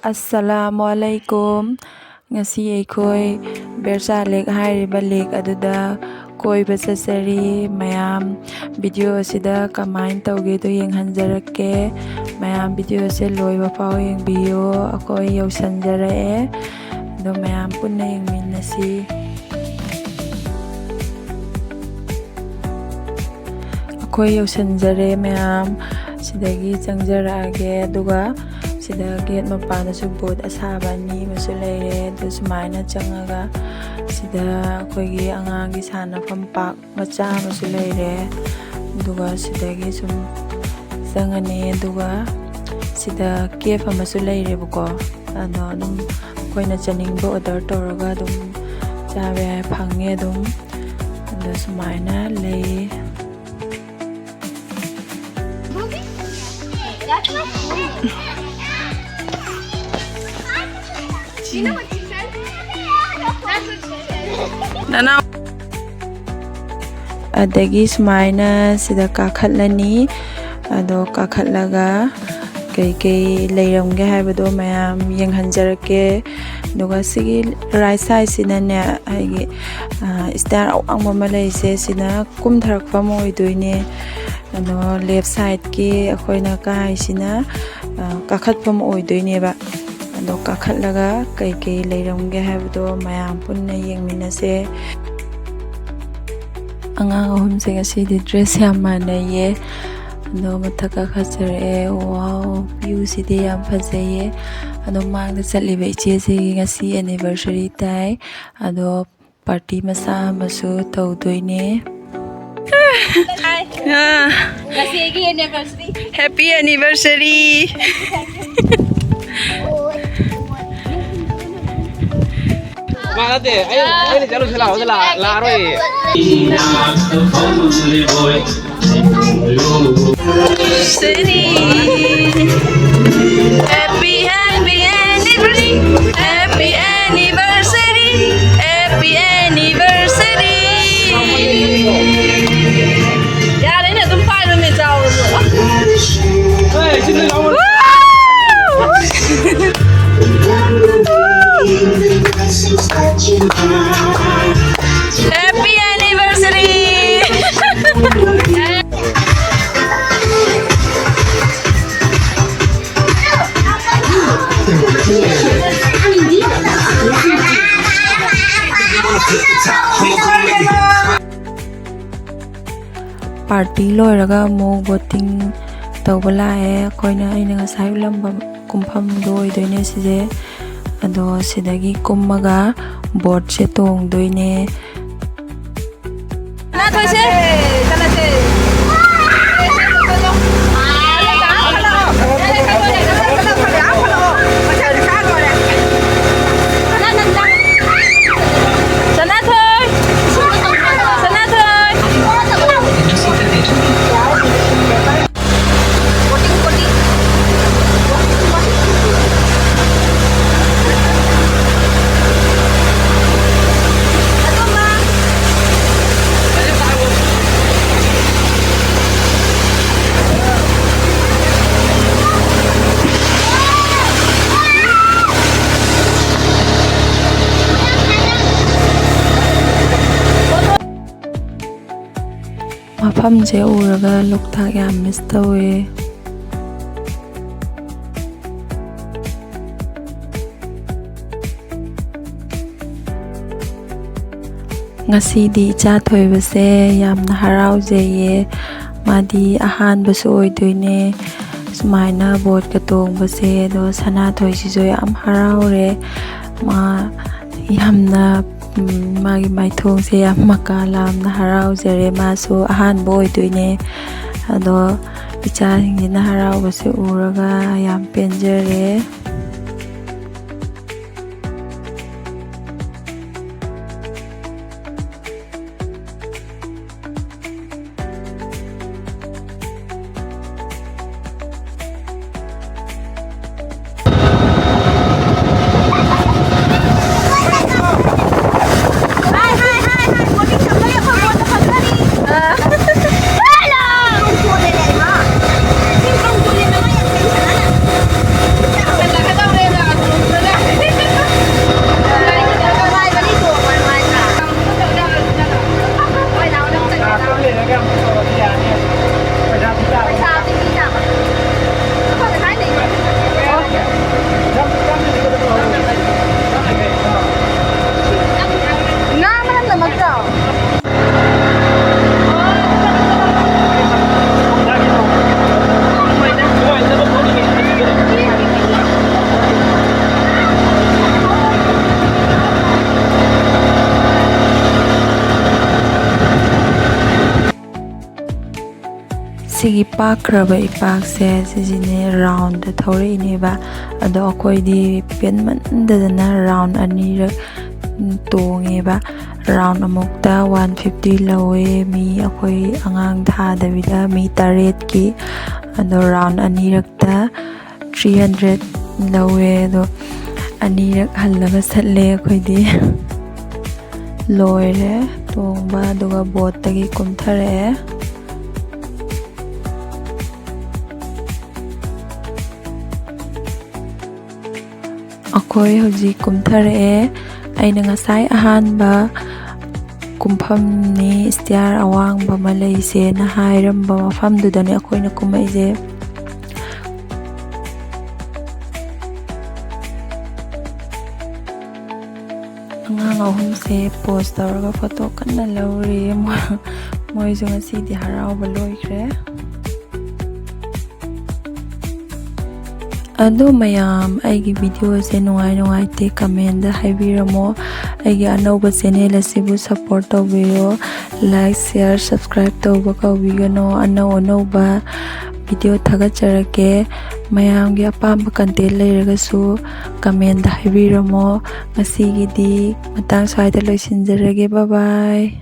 Assalamualaikum. Ngasi akhoi Berchha lake hairiba lake aduda koiba chachari mayam video asida kamain tauge do yenghanjarake mayam video se loiba pau yengbiyo akhoi yausanjarae do mayam punna yengminnasi akhoi yausanjare mayam sidagi changjaraage aduga sida gate mapana su boat asaba ni masu leire du sumaina changaga sida akhoi angangi sanafam park macha masu leire duga sidagi sum changani duga sida cafe amasu leire buko ano dum koina chaningbo order toraga dum chabe phange dum du sumaina lei Nana adagi sumaina sida kakhatlani ado kakhatlaga kai leiramge haibado mayam yenghanjarake duga sigi right side sinane aigi star awangma malaise sina kumtharakpa moidoine ano left side ki akhoina kai sina kakhatpam oidoine ba ado kakhatlaga kai leiramge haibado mayam punna yengminase angang ahum se ngasi dress yam manaye ado mathaka khachare wow view sidi yam phajaye ado mangda chaliba iche se ngasi anniversary tai ado party masa masu taudoine Happy anniversary. Mana deh, ayo jalan selau, laroi. Happy anniversary. Happy anniversary. Happy anniversary. Yaar ini तुम पायरों में जाओ Happy anniversary. Party loiraga mo voting tawbala e koina aina ngasai lamba kumpham doi doine sije ado sidagi kummaga board se tong doine na thoise chalase mafamje uraga lokthak yam miss tawe ngasidi cha thoibase yamna haraujeye madi ahanbasu oidoine sumaina boat ka tongbase do sana thoisijo yam haraure ma yamna magi maithong se yam makalam na harau jere masu ahan boy doine ado icha hingina harau base uraga yam penjere ꯑꯁꯤꯒꯤ ꯄꯥꯛꯈ꯭ꯔꯕ ꯏꯄꯥꯛꯁꯦ ꯁꯤꯁꯤꯅꯦ round ꯊꯧꯔꯛꯏꯅꯦꯕ ꯑꯗꯣ ꯑꯩꯈꯣꯏꯗꯤ ꯄꯦꯟꯃꯟꯗꯗꯅ round ꯑꯅꯤꯔꯛ ꯇꯣꯡꯉꯦꯕ round ꯑꯃꯨꯛꯇ 150 ꯂꯧꯋꯦ ꯃꯤ ꯑꯩꯈꯣꯏ ꯑꯉꯥꯡ ꯊꯥꯗꯕꯤꯗ ꯃꯤ 8ꯀꯤ ꯑꯗꯣ round ꯑꯅꯤꯔꯛꯇ 300 ꯂꯧꯋꯦ ꯑꯗꯣ ꯑꯅꯤꯔꯛ ꯍꯜꯂꯒ ꯆꯠꯂꯦ ꯑꯩꯈꯣꯏꯗꯤ ꯂꯣꯏꯔꯦ ꯇꯣꯡꯕ ꯑꯗꯨꯒ ꯕꯣꯠꯇꯒꯤ ꯀꯨꯝꯊꯔꯛꯑꯦ ꯑꯩꯈꯣꯏ ꯍꯧꯖꯤꯛ ꯀꯨꯝꯊꯔꯛꯑꯦ ꯑꯩꯅ ꯉꯁꯥꯏ ꯑꯍꯥꯟꯕ ꯀꯨꯝꯐꯝꯅꯤ ꯏꯁꯇꯤꯌꯥꯔ ꯑꯋꯥꯡꯕ ꯑꯃ ꯂꯩꯁꯦꯅ ꯍꯥꯏꯔꯝꯕ ꯃꯐꯝꯗꯨꯗꯅꯦ ꯑꯩꯈꯣꯏꯅ ꯀꯨꯝꯃꯛꯏꯁꯦ ꯑꯉꯥꯡ ꯑꯍꯨꯝꯁꯦ ꯄꯣꯁ ꯇꯧꯔꯒ ꯐꯣꯇꯣ ꯀꯟꯅ ꯂꯧꯔꯤ ꯃꯣꯏꯁꯨ ꯉꯁꯤꯗꯤ ꯍꯔꯥꯎꯕ ꯂꯣꯏꯈ꯭ꯔꯦ ꯑꯗꯣ ꯃꯌꯥꯝ ꯑꯩꯒꯤ ꯚꯤꯗꯤꯑꯣꯁꯦ ꯅꯨꯡꯉꯥꯏꯇꯦ ꯀꯃꯦꯟꯗ ꯍꯥꯏꯕꯤꯔꯝꯃꯣ ꯑꯩꯒꯤ ꯑꯅꯧꯕ ꯆꯦꯅꯦꯜ ꯑꯁꯤꯕꯨ ꯁꯞꯄꯣꯔꯠ ꯇꯧꯕꯤꯌꯣ ꯂꯥꯏꯛ ꯁꯤꯌꯔ ꯁꯕꯁꯀ꯭ꯔꯥꯏꯕ ꯇꯧꯕ ꯀꯥꯎꯕꯤꯒꯅꯣ ꯑꯅꯧꯕ ꯚꯤꯗꯤꯑꯣ ꯊꯥꯒꯠꯆꯔꯛꯀꯦ ꯃꯌꯥꯝꯒꯤ ꯑꯄꯥꯝꯕ ꯀꯟꯇꯦꯟꯠ ꯂꯩꯔꯒꯁꯨ ꯀꯃꯦꯟꯗ ꯍꯥꯏꯕꯤꯔꯝꯃꯣ ꯉꯁꯤꯒꯤꯗꯤ ꯃꯇꯥꯡ ꯁ꯭ꯋꯥꯏꯗ ꯂꯣꯏꯁꯤꯟꯖꯔꯒꯦ ꯕꯥꯏ ꯕꯥꯏ